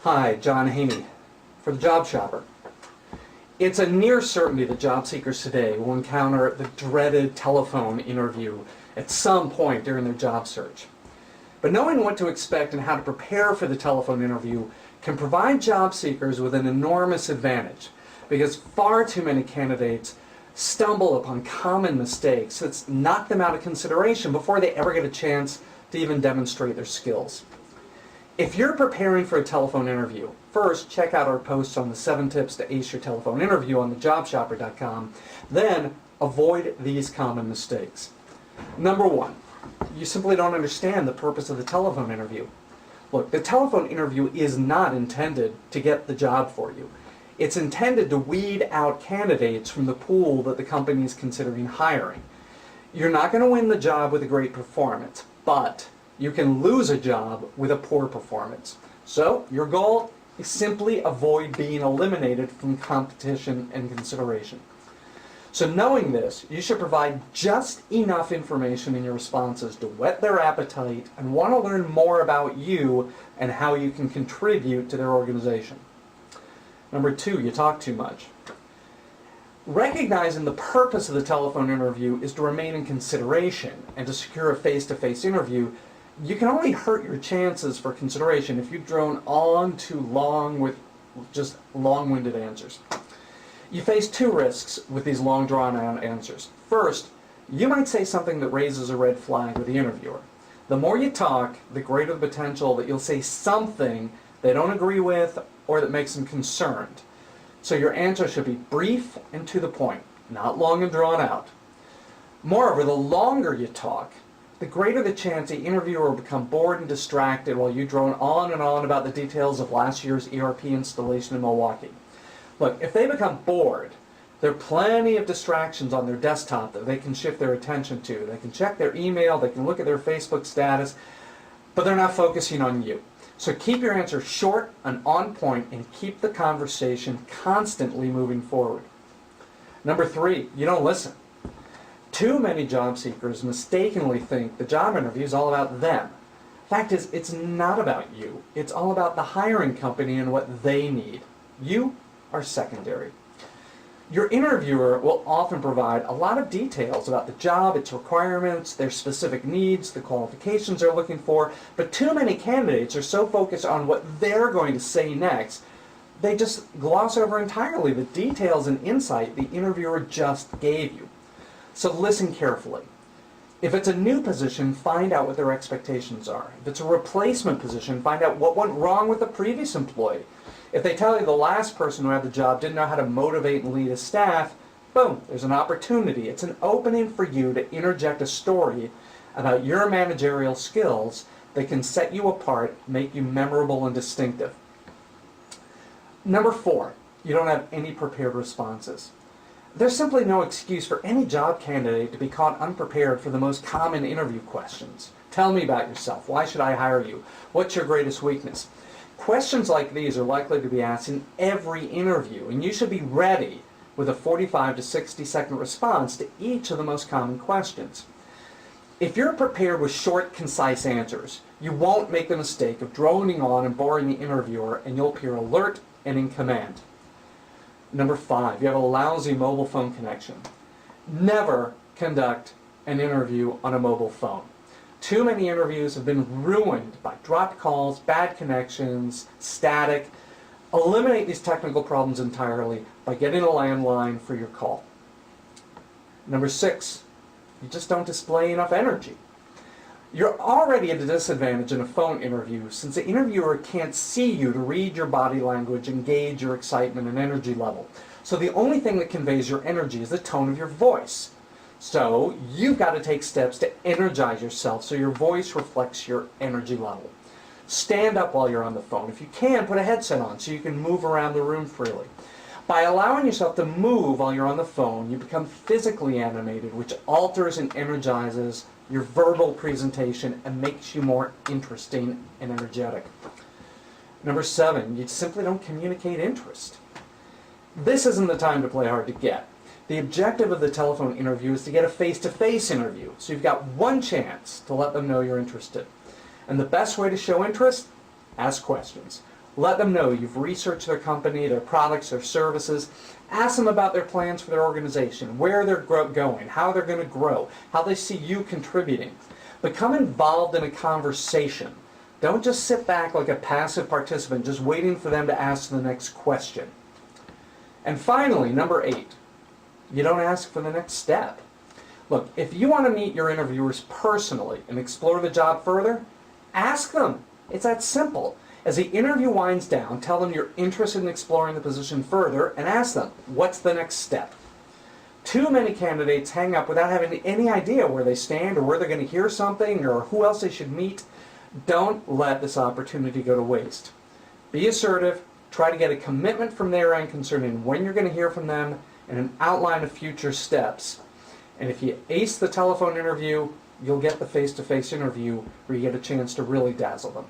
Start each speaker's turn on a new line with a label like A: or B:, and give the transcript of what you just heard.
A: Hi, John Heaney for the Job Shopper. It's a near certainty that job seekers today will encounter the dreaded telephone interview at some point during their job search. But knowing what to expect and how to prepare for the telephone interview can provide job seekers with an enormous advantage, because far too many candidates stumble upon common mistakes that knock them out of consideration before they ever get a chance to even demonstrate their skills. If you're preparing for a telephone interview, first check out our posts on the 7 tips to ace your telephone interview on the jobshopper.com. Then avoid these common mistakes. Number 1, you simply don't understand the purpose of the telephone interview. Look, the telephone interview is not intended to get the job for you. It's intended to weed out candidates from the pool that the company is considering hiring. You're not going to win the job with a great performance, but you can lose a job with a poor performance. So your goal is simply avoid being eliminated from competition and consideration. So knowing this, you should provide just enough information in your responses to whet their appetite and want to learn more about you and how you can contribute to their organization. Number 2, you talk too much. Recognizing the purpose of the telephone interview is to remain in consideration and to secure a face-to-face interview, you can only hurt your chances for consideration if you drone on too long with just long-winded answers. You face 2 risks with these long drawn-out answers. First, you might say something that raises a red flag with the interviewer. The more you talk, the greater the potential that you'll say something they don't agree with or that makes them concerned. So your answer should be brief and to the point, not long and drawn out. Moreover, the longer you talk, the greater the chance the interviewer will become bored and distracted while you drone on and on about the details of last year's ERP installation in Milwaukee. Look, if they become bored, there are plenty of distractions on their desktop that they can shift their attention to. They can check their email, they can look at their Facebook status, but they're not focusing on you. So keep your answer short and on point and keep the conversation constantly moving forward. Number 3, you don't listen. Too many job seekers mistakenly think the job interview is all about them. Fact is, it's not about you. It's all about the hiring company and what they need. You are secondary. Your interviewer will often provide a lot of details about the job, its requirements, their specific needs, the qualifications they're looking for, but too many candidates are so focused on what they're going to say next, they just gloss over entirely the details and insight the interviewer just gave you. So listen carefully. If it's a new position, find out what their expectations are. If it's a replacement position, find out what went wrong with the previous employee. If they tell you the last person who had the job didn't know how to motivate and lead a staff, boom, there's an opportunity. It's an opening for you to interject a story about your managerial skills that can set you apart, make you memorable and distinctive. Number 4, you don't have any prepared responses. There's simply no excuse for any job candidate to be caught unprepared for the most common interview questions. Tell me about yourself. Why should I hire you? What's your greatest weakness? Questions like these are likely to be asked in every interview, and you should be ready with a 45 to 60-second response to each of the most common questions. If you're prepared with short, concise answers, you won't make the mistake of droning on and boring the interviewer, and you'll appear alert and in command. Number 5, you have a lousy mobile phone connection. Never conduct an interview on a mobile phone. Too many interviews have been ruined by dropped calls, bad connections, static. Eliminate these technical problems entirely by getting a landline for your call. Number 6, you just don't display enough energy. You're already at a disadvantage in a phone interview since the interviewer can't see you to read your body language and gauge your excitement and energy level. So the only thing that conveys your energy is the tone of your voice. So you've got to take steps to energize yourself so your voice reflects your energy level. Stand up while you're on the phone. If you can, put a headset on so you can move around the room freely. By allowing yourself to move while you're on the phone, you become physically animated, which alters and energizes your verbal presentation and makes you more interesting and energetic. Number 7, you simply don't communicate interest. This isn't the time to play hard to get. The objective of the telephone interview is to get a face-to-face interview, so you've got one chance to let them know you're interested. And the best way to show interest? Ask questions. Let them know you've researched their company, their products, their services. Ask them about their plans for their organization, where they're going, how they're going to grow, how they see you contributing. Become involved in a conversation. Don't just sit back like a passive participant, just waiting for them to ask the next question. And finally, number 8, you don't ask for the next step. Look, if you want to meet your interviewers personally and explore the job further, ask them. It's that simple. As the interview winds down, tell them you're interested in exploring the position further and ask them, what's the next step? Too many candidates hang up without having any idea where they stand or where they're going to hear something or who else they should meet. Don't let this opportunity go to waste. Be assertive. Try to get a commitment from their end concerning when you're going to hear from them and an outline of future steps. And if you ace the telephone interview, you'll get the face-to-face interview where you get a chance to really dazzle them.